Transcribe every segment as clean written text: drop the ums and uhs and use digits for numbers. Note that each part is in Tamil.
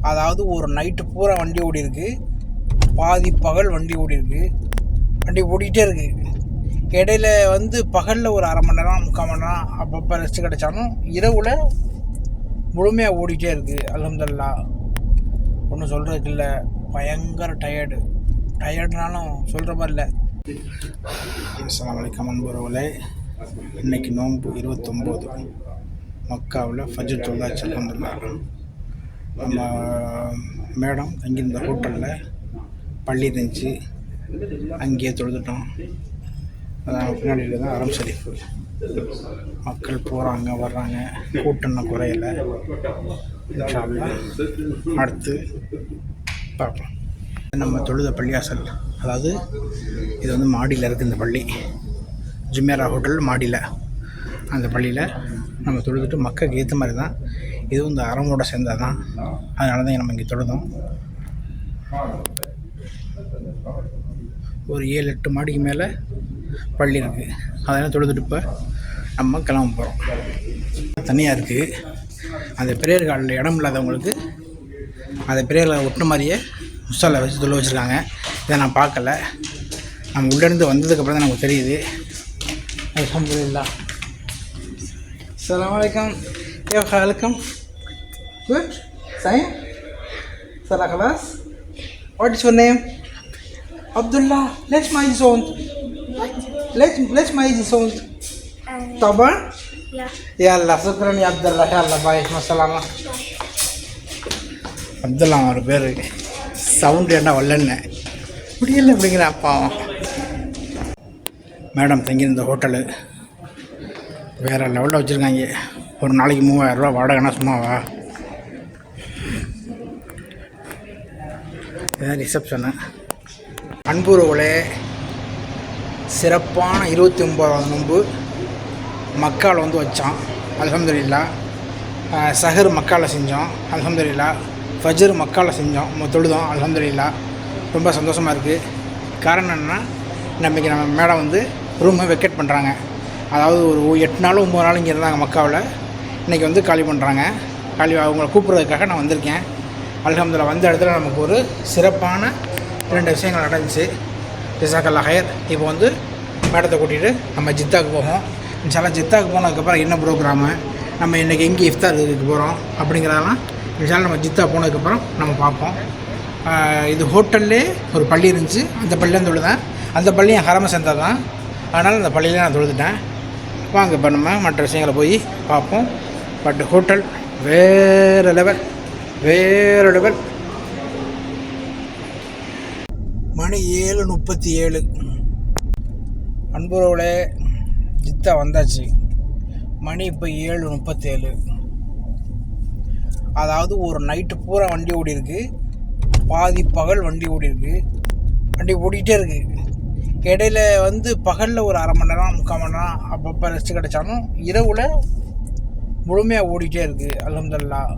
அதாவது ஒரு நைட்டு பூரா வண்டி ஓடி இருக்கு, பாதி பகல் வண்டி ஓடி இருக்கு, வண்டி ஓடிக்கிட்டே இருக்குது. இடையில பகலில் ஒரு அரை மணி நேரம் 3/4 மணி நேரம் அப்பப்போ ரெஸ்ட் கிடைச்சாலும் இரவில் முழுமையாக ஓடிக்கிட்டே இருக்குது. அல்ஹம்துலில்லாஹ். ஒன்றும் சொல்கிறதுக்கு இல்லை, பயங்கர டயர்டுனாலும் சொல்கிற மாதிரி இல்லை. அஸ்ஸலாமு அலைக்கும் அன்புறவுகளே, இன்றைக்கி நோன்பு 29. மக்காவில் ஃபஜ்ர் தொழுதாச்சு அல்ஹம்துலில்லாஹ். நம்ம மேடம் தங்கியிருந்த ஹோட்டலில் பள்ளி இருந்துச்சு, அங்கேயே தொழுதுட்டோம். அதான் பின்னாடியில் தான் அரம் ஷரீஃபு. மக்கள் போகிறாங்க வர்றாங்க, கூட்டம் குறையலை. இன்ஷா அல்லாஹ் அடுத்து பார்ப்போம். நம்ம தொழுத பள்ளியாசல், அதாவது இது மாடியில் இருக்குது. இந்த பள்ளி ஜுமேரா ஹோட்டல் மாடியில், அந்த பள்ளியில் நம்ம தொழுதுட்டு மக்களுக்கு ஏற்ற மாதிரி தான், இதுவும் இந்த அறமோட சேர்ந்தது தான். அதனால தான் நம்ம இங்கே தொழுதோம். ஒரு 7-8 மாடிக்கு மேலே பள்ளி இருக்குது. அதெல்லாம் தொழுதுட்டு இப்போ நம்ம கிளம்ப போகிறோம். தனியாக இருக்குது. அந்த பிரேயர் காலில் இடம் இல்லாதவங்களுக்கு அந்த பிரேயர் காலை ஒட்டின மாதிரியே முஸ்ஸாலை வச்சு தொழ வச்சுருக்காங்க. இதை நான் பார்க்கல, நம்ம உள்ளேருந்து வந்ததுக்கப்புறம் தான் நமக்கு தெரியுது. அல்ஹம்துலில்லாஹ். அஸ்ஸலாமு அலைக்கும். كيف حالكم؟ Good? Fine? Salah khalas? What is your name? Abdullah. Let's my sound. What? Let's my sound. طبعا? Yeah. يلا شكرا يا عبد الله. يلا باي مع السلامة. Abdullah ஒரு பேர். சவுண்டு என்ன வரலன்னு முடியல அப்படிங்கிற அப்பா. மேடம் தங்கியிருந்த ஹோட்டலு வேறு லெவலில் வச்சுருக்காங்க. ஒரு நாளைக்கு 3000 ரூபா வாடகைனா சும்மாவா? இதுதான் ரிசப்ஷனு. அன்புறவுகளே, சிறப்பான 29வது நோன்பு மக்காவில் வச்சான். அல்ஹம்துலில்லாஹ். சஹர் மக்காவில் செஞ்சோம். அல்ஹம்துலில்லாஹ். ஃபஜ்ர் மக்காவில் செஞ்சோம், தொழுதோம். அல்ஹம்துலில்லாஹ். ரொம்ப சந்தோஷமாக இருக்குது. காரணம் என்னென்னா, நம்ம மேடம் ரூமை வெக்கேட் பண்ணுறாங்க. அதாவது ஒரு 8 நாளும் 9 நாளும் இங்கே இருந்தாங்க மக்காவில். இன்றைக்கி காலி பண்ணுறாங்க. அவங்கள கூப்பிட்றதுக்காக நான் வந்திருக்கேன். அல்ஹம்துலில்லாஹ். வந்த இடத்துல நமக்கு ஒரு சிறப்பான 2 விஷயங்கள் நடந்துச்சு. ஜஸாக்கல்லாஹ் ஹைர். இப்போ மேடத்தை கூட்டிகிட்டு நம்ம ஜித்தாவுக்கு போவோம். இன்ஷால்லா ஜித்தாவுக்கு போனதுக்கப்புறம் என்ன ப்ரோக்ராமு, நம்ம இன்றைக்கி எங்கே இஃப்தார் இதுக்கு போகிறோம் அப்படிங்கிறதெல்லாம் இன்ஷால்லா நம்ம ஜித்தா போனதுக்கப்புறம் நம்ம பார்ப்போம். இது ஹோட்டல்லே ஒரு பள்ளி இருந்துச்சு, அந்த பள்ளியில் தொழுதேன். அந்த பள்ளியும் ஹரம சென்டர் தான், அதனால் அந்த பள்ளியிலே நான் தொழுதுட்டேன். வாங்க இப்போ நம்ம மற்ற விஷயங்களை போய் பார்ப்போம். பட் ஹோட்டல் வேறு லெவல். மணி 7:37. அன்புறவுகளே, ஜித்தா வந்தாச்சு. மணி இப்போ 7:37. அதாவது ஒரு நைட்டு பூரா வண்டி ஓடி இருக்கு, பாதி பகல் வண்டி ஓடி இருக்கு, வண்டி ஓடிக்கிட்டே இருக்குது. இடையில பகலில் ஒரு அரை மணி நேரம் 3/4 மணி நேரம் அப்பப்போ ரெஸ்ட் கிடைச்சாலும் இரவில் முழுமையாக ஓடிக்கிட்டே இருக்குது. அல்ஹம்துலில்லாஹ்.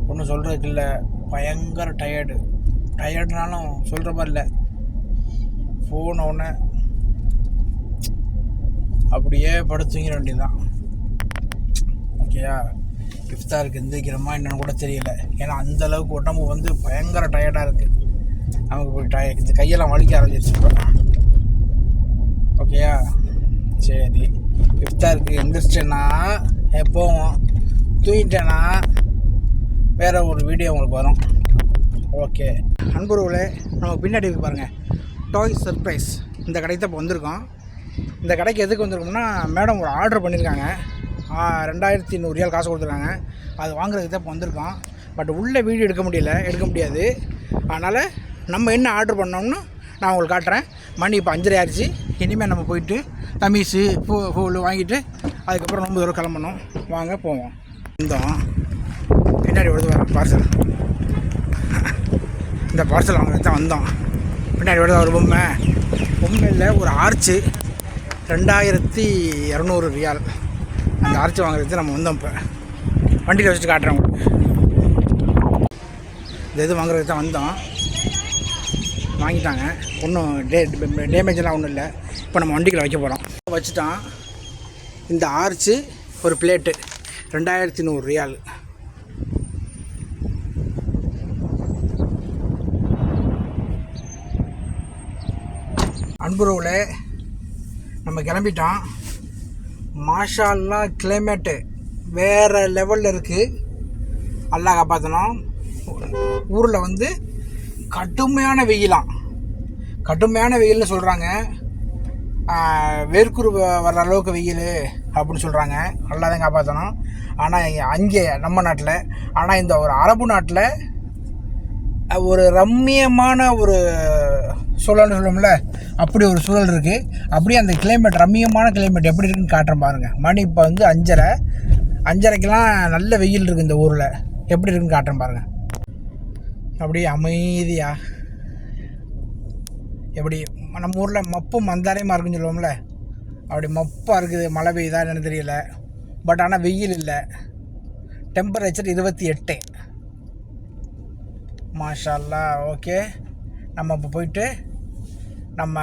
ஒன்றும் சொல்கிறதுக்கு இல்லை, பயங்கர டயர்டுனாலும் சொல்கிற மாதிரி இல்லை. போனவுடனே அப்படியே படுத்துங்கிற வேண்டியதுதான். ஓகேயா? இஃப்தாருக்கு எந்திரிக்கிறோமா என்னன்னு கூட தெரியல. ஏன்னா அந்தளவுக்கு உடம்பு பயங்கர டயர்டாக இருக்குது. நமக்கு போய் இந்த கையெல்லாம் வலிக்க ஆரம்பிச்சிருச்சு இப்போ. ஓகேயா? சரி, இஃப்தாருக்கு எந்திரிச்சிட்டேன்னா எப்போவும், தூங்கிட்டேன்னா வேறு ஒரு வீடியோ உங்களுக்கு வரும். ஓகே அன்புறவுகளே, நம்ம பின்னாடி பாருங்கள், டாய் சர்ப்ரைஸ். இந்த கடைக்கு தான் இப்போ வந்திருக்கோம். இந்த கடைக்கு எதுக்கு வந்திருக்கோம்னா, மேடம் ஒரு ஆர்டர் பண்ணியிருக்காங்க. 2100 ரியால் காசு கொடுத்துருக்காங்க. அது வாங்குறதுக்கு தான் இப்போ வந்திருக்கோம். பட் உள்ளே வீடியோ எடுக்க முடியாது. அதனால் நம்ம என்ன ஆர்டர் பண்ணோம்னு நான் உங்களுக்கு காட்டுறேன். மணி இப்போ 5:30 ஆயிடுச்சு. இனிமேல் நம்ம போயிட்டு தமீஸு ஃபூல் வாங்கிட்டு அதுக்கப்புறம் ரொம்ப தூரம் கிளம்பணும். வாங்க போவோம். வந்தோம், பின்னாடி வருது பார்சல். இந்த பார்சல் வாங்குறது தான் வந்தோம். பின்னாடி வருது ஒரு பொம்மை இல்லை, ஒரு ஆர்ச்சு 2200 ரியால். அந்த ஆர்ச்சி வாங்குறது நம்ம வந்தோம். இப்போ வண்டியில் வச்சுட்டு காட்டுறேன் உங்களுக்கு. இந்த இது வாங்குறதுக்கு தான் வந்தோம். வாங்கிட்டாங்க, ஒன்றும் டேமேஜெலாம் ஒன்றும் இல்லை. இப்போ நம்ம வண்டியில் வைக்க போகிறோம். வச்சுட்டான். இந்த ஆர்ச்சு ஒரு பிளேட்டு 2100 ரியால். அன்புறவுல நம்ம கிளம்பிட்டோம். மாஷா அல்லாஹ் கிளைமேட்டு வேறு லெவலில் இருக்குது. அல்லாஹ் காப்பாற்றணும். ஊரில் வந்து கடுமையான வெயிலாம், கடுமையான வெயில்னு சொல்கிறாங்க. வேர்க்குரு வர்ற அளவுக்கு வெயில் அப்படின்னு சொல்கிறாங்க. நல்லா தான் காப்பாற்றணும். ஆனால் அங்கே நம்ம நாட்டில், ஆனால் இந்த ஒரு அரபு நாட்டில் ஒரு ரம்மியமான ஒரு சூழல்னு சொல்லுவோம்ல, அப்படி ஒரு சூழல் இருக்குது. அப்படியே அந்த கிளைமேட், ரம்மியமான கிளைமேட் எப்படி இருக்குன்னு காட்டுறேன் பாருங்கள். மணி இப்போ வந்து 5:30க்கெலாம் நல்ல வெயில் இருக்குது இந்த ஊரில். எப்படி இருக்குன்னு காட்டுறேன் பாருங்கள். அப்படியே அமைதியாக, எப்படி நம்ம ஊரில் மப்பு மந்தாரமாக இருக்குன்னு சொல்லுவோம்ல, அப்படி மப்பாக இருக்குது. மழை பெய்யுதா என்னன்னு தெரியல. பட் ஆனால் வெயில் இல்லை. டெம்பரேச்சர் 28. மாஷா அல்லாஹ். ஓகே, நம்ம இப்போ போயிட்டு நம்ம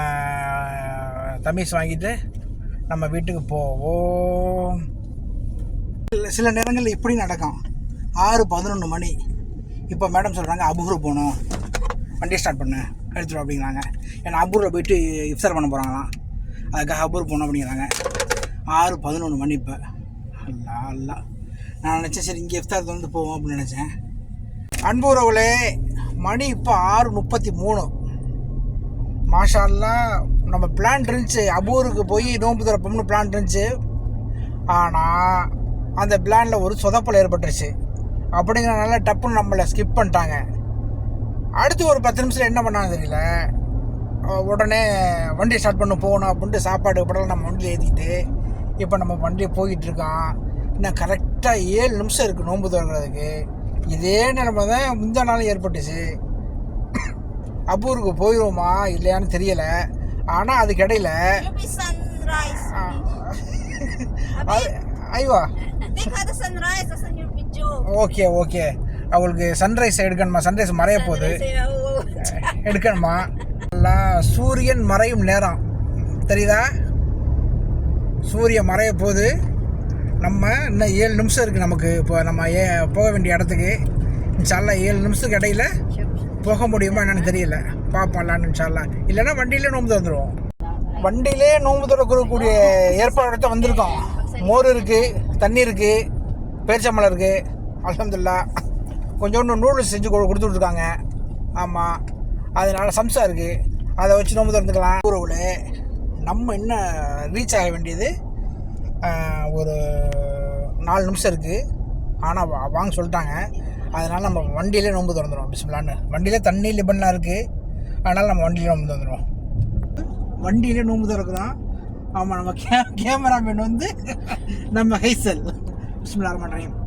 தமீஸ் வாங்கிட்டு நம்ம வீட்டுக்கு போவோம். சில நேரங்களில் இப்படி நடக்கும். 6:11 மணி. இப்போ மேடம் சொல்கிறாங்க அபூர் போகணும், வண்டியை ஸ்டார்ட் பண்ணு, எடுத்துடும் அப்படிங்கிறாங்க. ஏன்னா அபூரில் போயிட்டு இஃப்தார் பண்ண போகிறாங்களாம், அதுக்காக அபூர் போகணும் அப்படிங்கிறாங்க. 6:11 மணி. இப்போ அல்லா நான் நினச்சேன் சரி இங்கே இஃப்தார் வந்து போவோம் அப்படின்னு நினச்சேன். அன்புறவுகளே, மணி இப்போ 6:33. மாஷா அல்லாஹ். நம்ம பிளான் இருந்துச்சு, அபூருக்கு போய் நோன்பு திறப்போம்னு பிளான் இருந்துச்சு. ஆனால் அந்த பிளானில் ஒரு சொதப்பல் ஏற்பட்டுருச்சு. அப்படிங்கிறனால டப்புன்னு நம்மளை ஸ்கிப் பண்ணிட்டாங்க. அடுத்து ஒரு 10 நிமிஷத்தில் என்ன பண்ணாங்க தெரியல, உடனே வண்டியை ஸ்டார்ட் பண்ண போகணும் அப்படின்ட்டு சாப்பாடு படலாம் நம்ம வண்டியில் ஏற்றிக்கிட்டு இப்போ நம்ம வண்டியை போய்கிட்டுருக்கோம். இன்னும் கரெக்டாக 7 நிமிஷம் இருக்குது நோன்பு திறக்கிறதுக்கு. இதே நிலைமை தான் முந்தா நாளும் ஏற்பட்டுச்சு. அபூருக்கு போயிடுவோமா இல்லையான்னு தெரியலை. ஆனால் அதுக்கு இடையில ஐவா ஓகே ஓகே, அவங்களுக்கு சன்ரைஸ் எடுக்கணுமா, சன்ரைஸ் மறைய போகுது எடுக்கணுமா. எல்லாம் சூரியன் மறையும் நேரம் தெரியுதா, சூரியன் மறைய போகுது. நம்ம இன்னும் 7 நிமிஷம் இருக்குது நமக்கு. இப்போ நம்ம போக வேண்டிய இடத்துக்கு இன்ஷால்லா 7 நிமிஷத்துக்கு இடையில போக முடியுமா என்னன்னு தெரியல, பார்ப்போம்லான்னு இன்ஷால்லா. இல்லைன்னா வண்டியிலே நோன்பு திறந்துடுவோம். வண்டியிலே நோன்பு திறக்கக்கூடிய ஏற்பாடு எடுத்து வந்திருக்கோம். மோர் இருக்குது, தண்ணி இருக்குது, பேரிச்சம்பழம் இருக்குது. அல்ஹம்துலில்லாஹ். கொஞ்சோண்டு நூடுல்ஸ் செஞ்சு கொடுத்துட்ருக்காங்க. ஆமாம், அதனால் சம்சா இருக்குது, அதை வச்சு நோன்பு திறந்துக்கலாம். ஊரில் நம்ம இன்னும் ரீச் ஆக வேண்டியது ஒரு 4 நிமிஷம் இருக்குது. ஆனால் வாங்க சொல்லிட்டாங்க. அதனால் நம்ம வண்டியிலே நோன்பு திறந்துடும் பிஸ்மில்லான்னு. வண்டியிலே தண்ணி லிபன்லாம் இருக்குது, அதனால் நம்ம வண்டியிலே நோன்பு திறந்துடும். வண்டியிலே நோன்பு திறக்குறோம். ஆமாம், நம்ம கேமராமேன் வந்து நம்ம ஹைசல். பிஸ்மில்லாஹ் Rahman Rahim.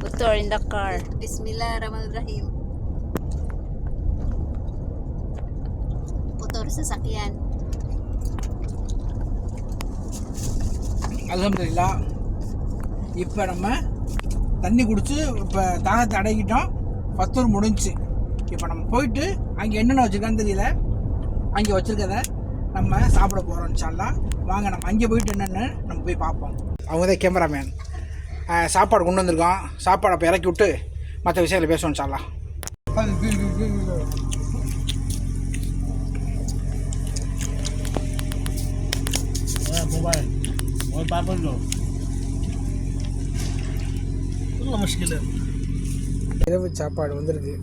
Motor in the car. Bismillahirrahmanirrahim. Motor sasakyan. அல்ஹம்துலில்லாஹ். இப்போ நம்ம தண்ணி குடிச்சு இப்போ தாகத்தை அடக்கிட்டோம். 10 முடிஞ்சிச்சு. இப்போ நம்ம போயிட்டு அங்கே என்னென்ன வச்சுருக்கான்னு தெரியல, அங்கே வச்சுருக்கத நம்ம சாப்பிட போகிறோம் இன்ஷால்லா. வாங்க நம்ம அங்கே போயிட்டு என்னென்னு நம்ம போய் பார்ப்போம். அவங்க தான் கேமராமேன். சாப்பாடு கொண்டு வந்திருக்கோம். சாப்பாடை அப்போ இறக்கி விட்டு மற்ற விஷயத்தில் பேசுவோம் இன்ஷால்லா. இரவு சாப்பாடு வந்திருக்கு.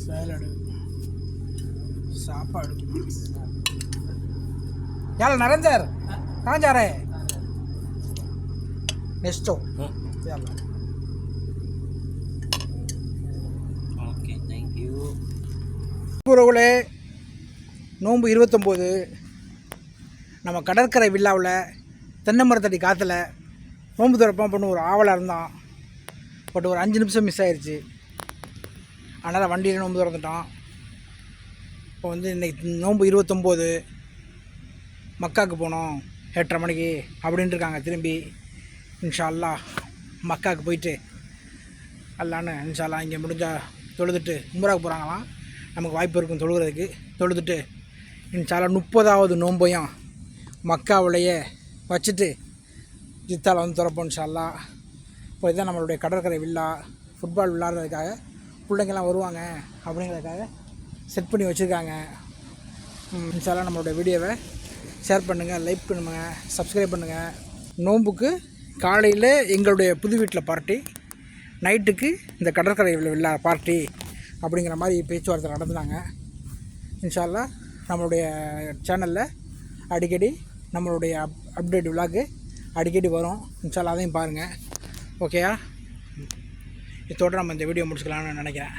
சாலடு, சாப்பாடு. यार नरेंद्र कहाँ जा रहे हैं? नेस्टो. Okay, thank you. உறவுகளே, நோன்பு 29. நம்ம கடற்கரை விழாவில் தென்னை மரத்தடி காற்றுல நோன்பு திறப்போம் பண்ண ஒரு ஆவலாக இருந்தான். பட் ஒரு 5 நிமிஷம் மிஸ் ஆயிடுச்சு. அதனால் வண்டியில் நோன்பு திறந்துட்டோம். இப்போ வந்து இன்றைக்கி நோன்பு 29. மக்காவுக்கு போனோம் 8:30 மணிக்கு அப்படின்ட்டு இருக்காங்க. திரும்பி இன்ஷா அல்லாஹ் மக்காவுக்கு போயிட்டு அல்லான்னு இன்ஷா அல்லாஹ் இங்கே முடிஞ்சால் தொழுதுட்டு உம்ராவுக்கு போகிறாங்களாம். நமக்கு வாய்ப்பு இருக்கும் தொழுகிறதுக்கு. தொழுதுட்டு இன்ஷா அல்லாஹ் 30வது நோன்பையும் மக்காவிலேயே வச்சுட்டு ஜித்தாவில் வந்து திறப்போம் இன்ஷா அல்லாஹ். இப்போ இதுதான் நம்மளுடைய கடற்கரை வில்லா. ஃபுட்பால் விளாட்றதுக்காக பிள்ளைங்கள்லாம் வருவாங்க அப்படிங்கிறதுக்காக செட் பண்ணி வச்சுருக்காங்க. இன்ஷால்லா நம்மளுடைய வீடியோவை ஷேர் பண்ணுங்கள், லைக் பண்ணுங்கள், சப்ஸ்கிரைப் பண்ணுங்கள். நோன்புக்கு காலையில் எங்களுடைய புது வீட்டில் பார்ட்டி, நைட்டுக்கு இந்த கடற்கரை வில்லா பார்ட்டி அப்படிங்கிற மாதிரி பேச்சுவார்த்தை நடந்தாங்க. இன்ஷால்லா நம்மளுடைய சேனலில் அடிக்கடி நம்மளுடைய அப்டேட் விலாகு அடிக்கடி வரும். இன்ஷால்லா அதையும் பாருங்கள். ஓகேயா? இதோடு நம்ம இந்த வீடியோ முடிச்சுக்கலாம்னு நினைக்கிறேன்.